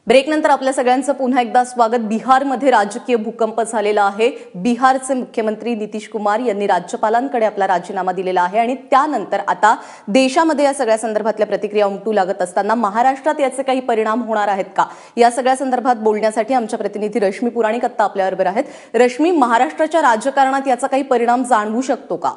ब्रेकनंतर आपल्या सगळ्यांचं पुन्हा एकदा स्वागत। बिहारमध्ये राजकीय भूकंप झालेला आहे। बिहारचे मुख्यमंत्री नितीश कुमार यांनी राज्यपालांकडे आपला राजीनामा दिलेला आहे आणि त्यानंतर आता देशामध्ये या सगळ्या संदर्भातल्या प्रतिक्रिया उमटू लागत असताना महाराष्ट्रात याचे काही परिणाम होणार आहेत का, या सगळ्या संदर्भात बोलण्यासाठी आमच्या प्रतिनिधी रश्मी पुराणिक आता आपल्याबरोबर आहेत। रश्मी, महाराष्ट्राच्या राजकारणात याचा काही परिणाम जाणवू शकतो का?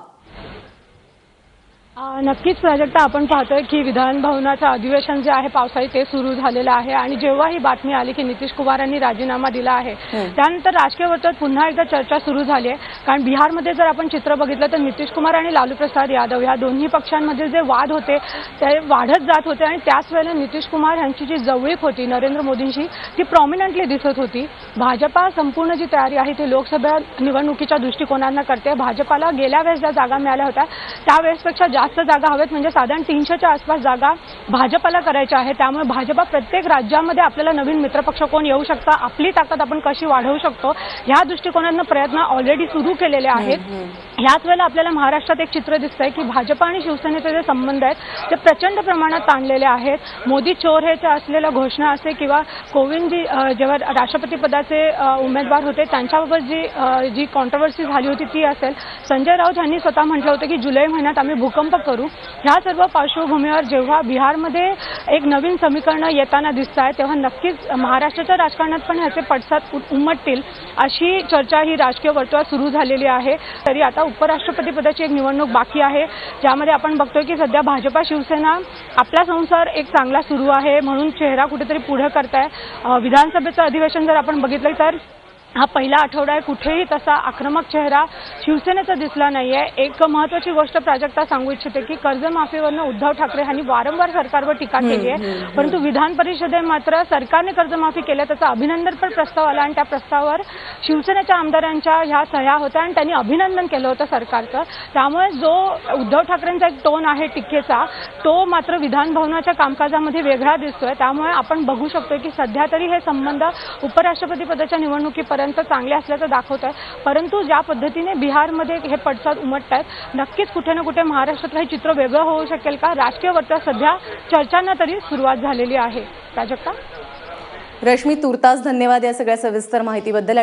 नक्कीच प्राजक्ता, आपण पाहतोय की विधान भवनाचं अधिवेशन जे आहे पावसाळी ते सुरू झालेलं आहे आणि जेव्हा ही बातमी आली की नितीश कुमारांनी राजीनामा दिला आहे त्यानंतर राजकीय वर्तुळात पुन्हा एकदा चर्चा सुरू झाली आहे। कारण बिहारमध्ये जर आपण चित्र बघितलं तर नितीश कुमार आणि लालू प्रसाद यादव या दोन्ही पक्षांमध्ये जे वाद होते ते वाढत जात होते आणि त्याच वेळेला नितीश कुमार यांची जी जवळीक होती नरेंद्र मोदींशी ती प्रॉमिनंटली दिसत होती। भाजपा संपूर्ण जी तयारी आहे ती लोकसभा निवडणुकीच्या दृष्टिकोनाने करते। भाजपाला गेल्या वेळेस ज्या जागा मिळाल्या होत्या त्यावेळेसपेक्षा जास्त जागा हवेत, म्हणजे साधारण 300च्या आसपास जागा भाजपाला करायच्या आहेत। त्यामुळे भाजपा प्रत्येक राज्यामध्ये आपल्याला नवीन मित्रपक्ष कोण येऊ शकता, आपली ताकद आपण कशी वाढवू शकतो या दृष्टिकोनातून प्रयत्न ऑलरेडी सुरू केलेले आहेत। याच वेळेला आपल्याला महाराष्ट्रात एक चित्र दिसतंय की भाजपा आणि शिवसेनेचे जे संबंध आहेत ते प्रचंड प्रमाणात ताणलेले आहेत। मोदी चोर हे असलेल्या घोषणा असे किंवा कोविंदजी जेव्हा राष्ट्रपती पदाचे उमेदवार होते त्यांच्याबाबत जी कॉन्ट्रोवर्सी झाली होती ती असेल, संजय राऊत यांनी स्वतः म्हटलं होतं की जुलै महिन्यात आम्ही भूकंप करू। ह्या सर्व पार्श्वभूमीवर जेव्हा बिहारमध्ये एक नवीन समीकरणं येताना दिसत आहे तेव्हा नक्कीच महाराष्ट्राच्या राजकारणात पण ह्याचे पडसाद उमटतील अशी चर्चा ही राजकीय वर्तुळात सुरू झालेली आहे। तरी आता उपराष्ट्रपती पदाची एक निवडणूक बाकी आहे ज्यामध्ये आपण बघतोय की सध्या भाजपा शिवसेना आपला संसार एक चांगला सुरू आहे म्हणून चेहरा कुठेतरी पुढे करताय। विधानसभेचं अधिवेशन जर आपण बघितलं तर हा पहिला आठवडा आहे, कुठेही तसा आक्रमक चेहरा शिवसेनेचा दिसला नाहीये। एक महत्त्वाची गोष्ट प्राजक्ता सांगू इच्छिते की कर्जमाफीवरनं उद्धव ठाकरे यांनी वारंवार सरकारवर टीका केली आहे, परंतु विधान परिषदेत मात्र सरकारने कर्जमाफी केल्या त्याचा अभिनंदनपर प्रस्ताव आला आणि त्या प्रस्तावावर शिवसेनेच्या आमदारांच्या ह्या सह्या होत्या आणि त्यांनी अभिनंदन केलं होतं सरकारचं। त्यामुळे जो उद्धव ठाकरेंचा एक टोन आहे टीकेचा तो मात्र विधान भवनाच्या कामकाजामध्ये वेगळा दिसतोय। त्यामुळे आपण बघू शकतो की सध्या तरी हे संबंध उपराष्ट्रपती पदाच्या निवडणुकीपर्यंत चांगले असल्याचं दाखवत आहे, परंतु ज्या पद्धतीने बिहारमध्ये हे पडसाद उमटत आहेत नक्कीच कुठे ना कुठे महाराष्ट्रातलं हे चित्र वेगळं होऊ शकेल का, राजकीय वर्तुळात सध्या चर्चांना तरी सुरुवात झालेली आहे। प्राजक्ता, रश्मी, तुर्तास धन्यवाद या सगळ्या सविस्तर माहितीबद्दल।